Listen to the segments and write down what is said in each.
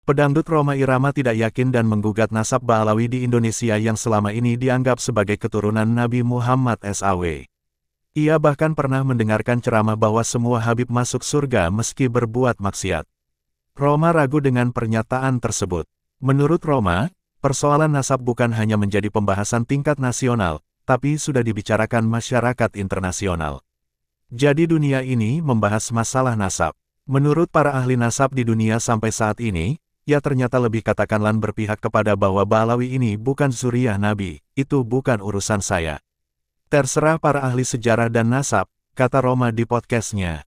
Pedangdut Rhoma Irama tidak yakin dan menggugat nasab Ba'alawi di Indonesia yang selama ini dianggap sebagai keturunan Nabi Muhammad SAW. Ia bahkan pernah mendengarkan ceramah bahwa semua Habib masuk surga meski berbuat maksiat. Rhoma ragu dengan pernyataan tersebut. Menurut Rhoma, persoalan nasab bukan hanya menjadi pembahasan tingkat nasional, tapi sudah dibicarakan masyarakat internasional. Jadi dunia ini membahas masalah nasab. Menurut para ahli nasab di dunia sampai saat ini, ya ternyata lebih katakanlah berpihak kepada bahwa Ba'alawi ini bukan zuriyah Nabi, itu bukan urusan saya. Terserah para ahli sejarah dan nasab, kata Rhoma di podcastnya.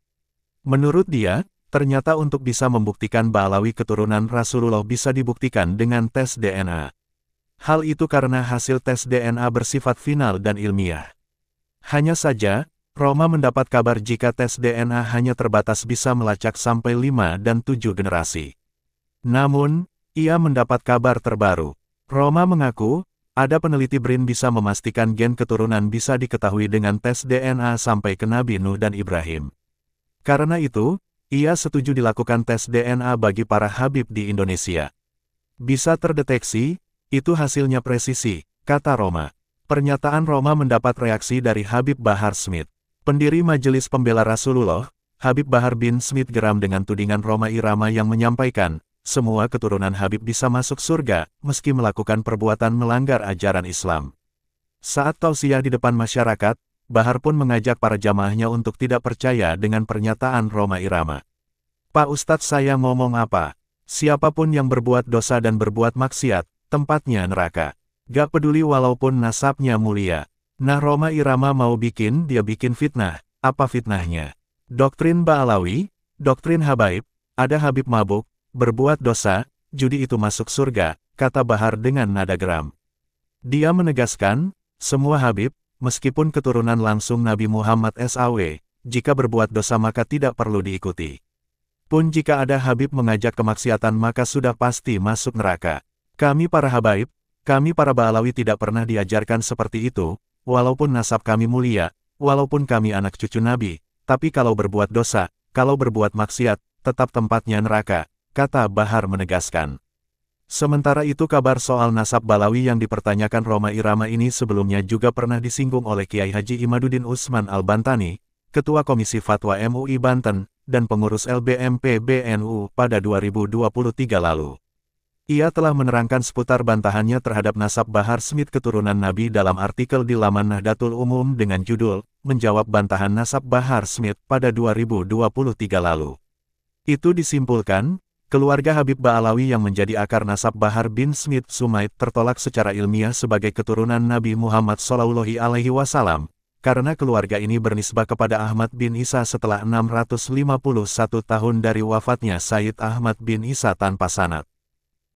Menurut dia, ternyata untuk bisa membuktikan Ba'alawi keturunan Rasulullah bisa dibuktikan dengan tes DNA. Hal itu karena hasil tes DNA bersifat final dan ilmiah. Hanya saja, Rhoma mendapat kabar jika tes DNA hanya terbatas bisa melacak sampai 5 dan 7 generasi. Namun, ia mendapat kabar terbaru. Rhoma mengaku, ada peneliti BRIN bisa memastikan gen keturunan bisa diketahui dengan tes DNA sampai ke Nabi Nuh dan Ibrahim. Karena itu, ia setuju dilakukan tes DNA bagi para Habib di Indonesia. Bisa terdeteksi, itu hasilnya presisi, kata Rhoma. Pernyataan Rhoma mendapat reaksi dari Habib Bahar Smith. Pendiri Majelis Pembela Rasulullah, Habib Bahar bin Smith geram dengan tudingan Rhoma Irama yang menyampaikan, semua keturunan Habib bisa masuk surga, meski melakukan perbuatan melanggar ajaran Islam. Saat tausiah di depan masyarakat, Bahar pun mengajak para jamaahnya untuk tidak percaya dengan pernyataan Rhoma Irama. Pak Ustadz, saya ngomong apa? Siapapun yang berbuat dosa dan berbuat maksiat, tempatnya neraka. Gak peduli walaupun nasabnya mulia. Nah, Rhoma Irama mau bikin, dia bikin fitnah. Apa fitnahnya? Doktrin Ba'alawi, doktrin habaib, ada Habib mabuk, berbuat dosa, judi itu masuk surga, kata Bahar dengan nada geram. Dia menegaskan, semua Habib, meskipun keturunan langsung Nabi Muhammad SAW, jika berbuat dosa maka tidak perlu diikuti. Pun jika ada Habib mengajak kemaksiatan maka sudah pasti masuk neraka. Kami para habaib, kami para Ba'alawi tidak pernah diajarkan seperti itu, walaupun nasab kami mulia, walaupun kami anak cucu Nabi, tapi kalau berbuat dosa, kalau berbuat maksiat, tetap tempatnya neraka, kata Bahar menegaskan. Sementara itu kabar soal nasab Ba'alawi yang dipertanyakan Rhoma Irama ini sebelumnya juga pernah disinggung oleh Kiai Haji Imaduddin Utsman Al-Bantani, Ketua Komisi Fatwa MUI Banten, dan pengurus LBMP BNU pada 2023 lalu. Ia telah menerangkan seputar bantahannya terhadap nasab Bahar Smith keturunan Nabi dalam artikel di laman Nahdlatul Umum dengan judul, Menjawab Bantahan Nasab Bahar Smith pada 2023 lalu. Itu disimpulkan, keluarga Habib Ba'alawi yang menjadi akar nasab Bahar bin Smith Sumaid tertolak secara ilmiah sebagai keturunan Nabi Muhammad SAW, karena keluarga ini bernisbah kepada Ahmad bin Isa setelah 651 tahun dari wafatnya Sayyid Ahmad bin Isa tanpa sanad.